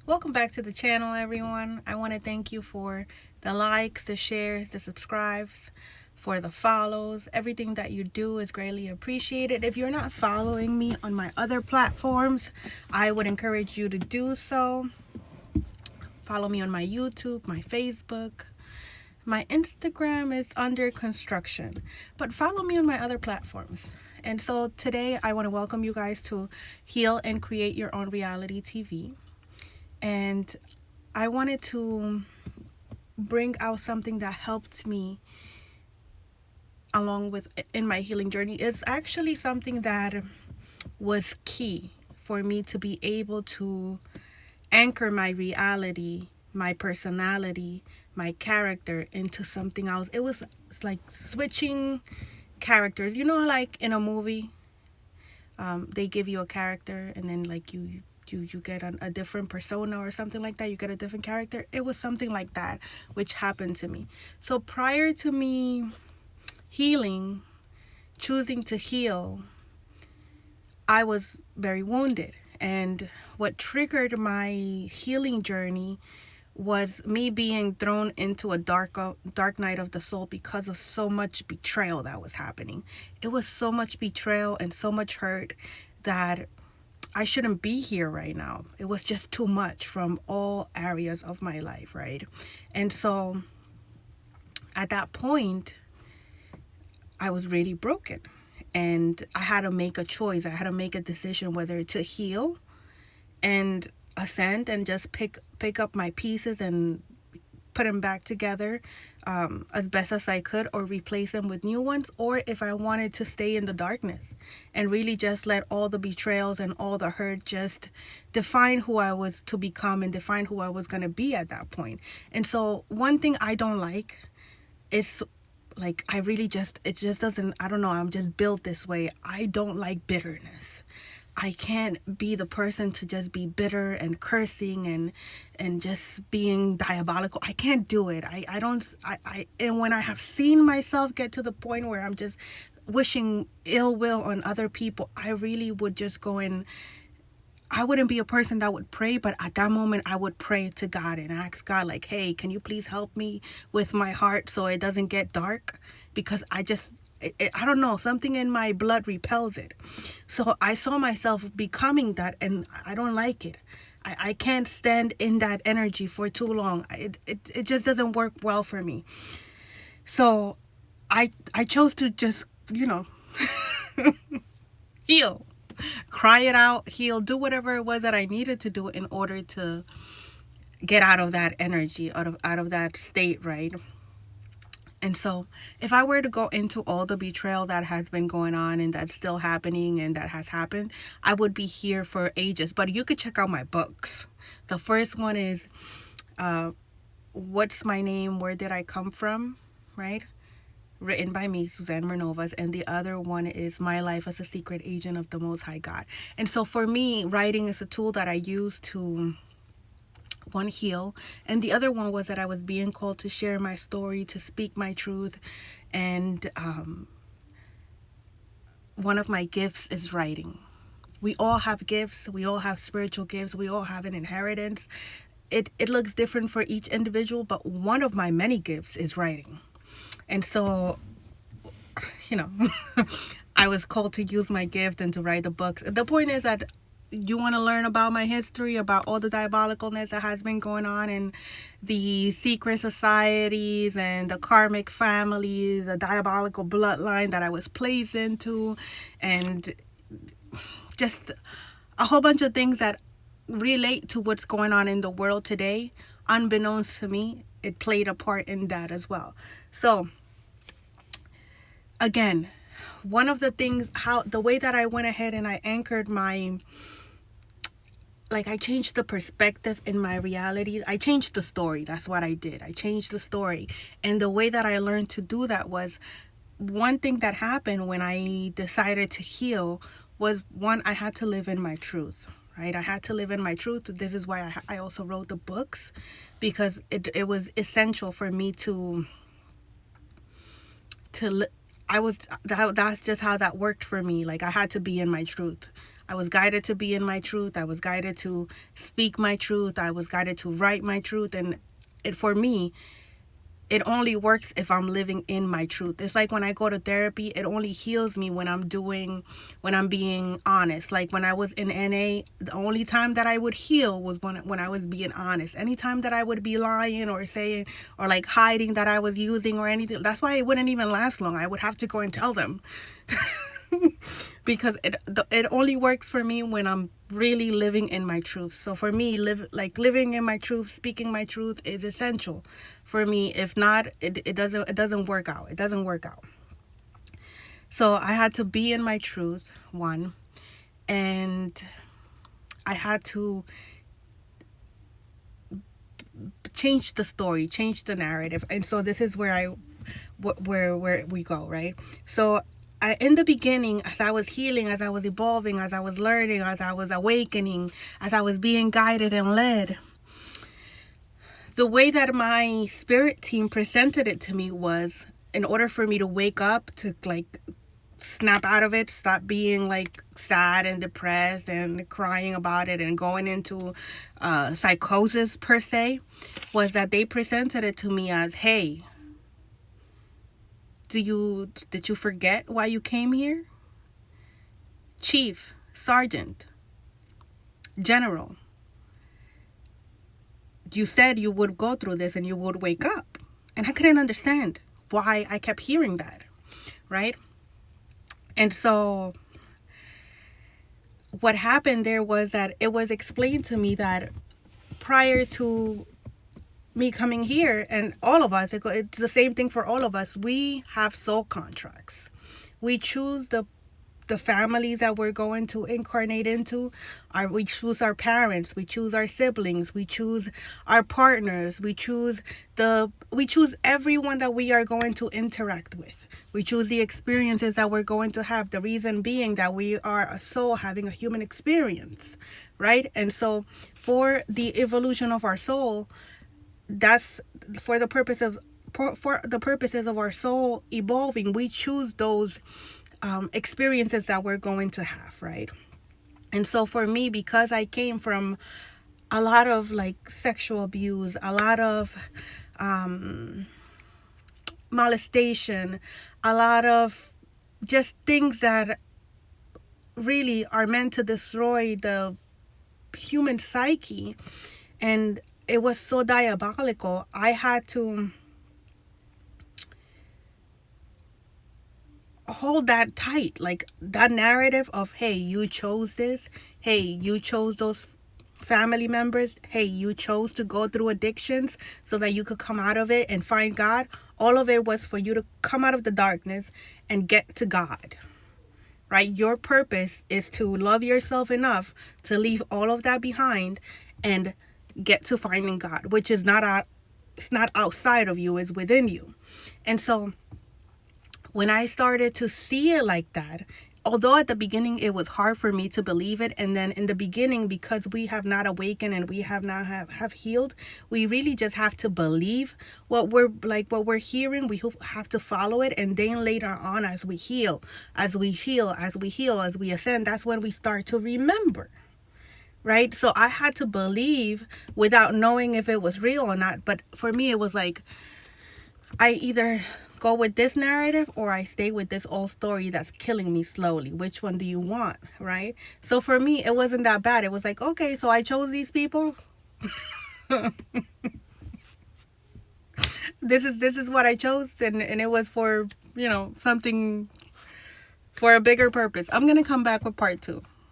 Welcome back to the channel, everyone. I want to thank you for the likes, the shares, the subscribes, for the follows. Everything that you do is greatly appreciated. If you're not following me on my other platforms, I would encourage you to do so. Follow me on my YouTube, my Facebook. My Instagram is under construction, but follow me on my other platforms. And so today I want to welcome you guys to Heal and Create Your Own Reality TV. And I wanted to bring out something that helped me along with in my healing journey. It's actually something that was key for me to be able to anchor my reality, my personality, my character into something else. It's like switching characters. You know, like in a movie, they give you a character and then like you get a different persona or something like that. You get a different character. It was something like that, which happened to me. So prior to me healing, choosing to heal, I was very wounded. And what triggered my healing journey was me being thrown into a dark night of the soul because of so much betrayal that was happening. It was so much betrayal and so much hurt that I shouldn't be here right now. It was just too much from all areas of my life, right? And so at that point, I was really broken. And I had to make a choice. I had to make a decision whether to heal and ascend and just pick up my pieces and put them back together as best as I could, or replace them with new ones, or if I wanted to stay in the darkness and really just let all the betrayals and all the hurt just define who I was to become and define who I was going to be at that point. And so one thing I don't like is, like, it just doesn't, I don't know, I'm just built this way. I don't like bitterness. I can't be the person to just be bitter and cursing and just being diabolical. I can't do it. I don't, and when I have seen myself get to the point where I'm just wishing ill will on other people, I really would just go in. I wouldn't be a person that would pray, but at that moment I would pray to God and ask God, like, hey, can you please help me with my heart so it doesn't get dark? Because I don't know, something in my blood repels it. So I saw myself becoming that, and I don't like it. I can't stand in that energy for too long. It just doesn't work well for me. So I chose to just, heal, cry it out, heal, do whatever it was that I needed to do in order to get out of that energy, out of that state, right? And so if I were to go into all the betrayal that has been going on and that's still happening and that has happened, I would be here for ages. But you could check out my books. The first one is What's My Name? Where Did I Come From? Right? Written by me, Suzanne Mernovas, and the other one is My Life as a Secret Agent of the Most High God. And so for me, writing is a tool that I use to, one, heal, and the other one was that I was being called to share my story, to speak my truth, and one of my gifts is writing. We all have gifts. We all have spiritual gifts. We all have an inheritance. It looks different for each individual, but one of my many gifts is writing. And so, you know, I was called to use my gift and to write the books. The point is that you want to learn about my history, about all the diabolicalness that has been going on in the secret societies and the karmic families, the diabolical bloodline that I was placed into, and just a whole bunch of things that relate to what's going on in the world today. Unbeknownst to me, it played a part in that as well. So again, one of the things, how the way that I went ahead and I anchored my, like, I changed the perspective in my reality. I changed the story. That's what I did. I changed the story. And the way that I learned to do that was, one thing that happened when I decided to heal was, one, I had to live in my truth, right? I had to live in my truth. This is why I also wrote the books, because it was essential for me to that's just how that worked for me. Like, I had to be in my truth. I was guided to be in my truth. I was guided to speak my truth. I was guided to write my truth. And for me, it only works if I'm living in my truth. It's like when I go to therapy, it only heals me when I'm being honest. Like when I was in NA, the only time that I would heal was when I was being honest. Anytime that I would be lying or saying or like hiding that I was using or anything, that's why it wouldn't even last long. I would have to go and tell them. Because it only works for me when I'm really living in my truth. So for me, living in my truth, speaking my truth is essential for me. If not, it doesn't work out. It doesn't work out. So I had to be in my truth, one, and I had to change the story, change the narrative. And so this is where we go, right? So in the beginning, as I was healing, as I was evolving, as I was learning, as I was awakening, as I was being guided and led, the way that my spirit team presented it to me was, in order for me to wake up, to like snap out of it, stop being like sad and depressed and crying about it and going into psychosis per se, was that they presented it to me as, hey, did you forget why you came here? Chief, Sergeant, General, you said you would go through this and you would wake up. And I couldn't understand why I kept hearing that, right? And so what happened there was that it was explained to me that prior to me coming here, and all of us, it's the same thing for all of us, we have soul contracts. We choose the families that we're going to incarnate into. We choose our parents, we choose our siblings, we choose our partners, we choose everyone that we are going to interact with. We choose the experiences that we're going to have, the reason being that we are a soul having a human experience, right? And so for the evolution of our soul, that's for the purposes of our soul evolving, we choose those experiences that we're going to have, right? And so for me, because I came from a lot of like sexual abuse, a lot of molestation, a lot of just things that really are meant to destroy the human psyche, and it was so diabolical, I had to hold that tight, like that narrative of, hey, you chose this, hey, you chose those family members, hey, you chose to go through addictions so that you could come out of it and find God. All of it was for you to come out of the darkness and get to God, right? Your purpose is to love yourself enough to leave all of that behind and get to finding God, which is it's not outside of you, it's within you. And so when I started to see it like that, although at the beginning it was hard for me to believe it, and then in the beginning, because we have not awakened and we have not have healed, we really just have to believe what we're hearing. We have to follow it, and then later on, as we ascend, that's when we start to remember. Right? So I had to believe without knowing if it was real or not. But for me, it was like, I either go with this narrative or I stay with this old story that's killing me slowly. Which one do you want? Right? So for me, it wasn't that bad. It was like, okay, so I chose these people. This is what I chose, and it was for, something, for a bigger purpose. I'm going to come back with part 2.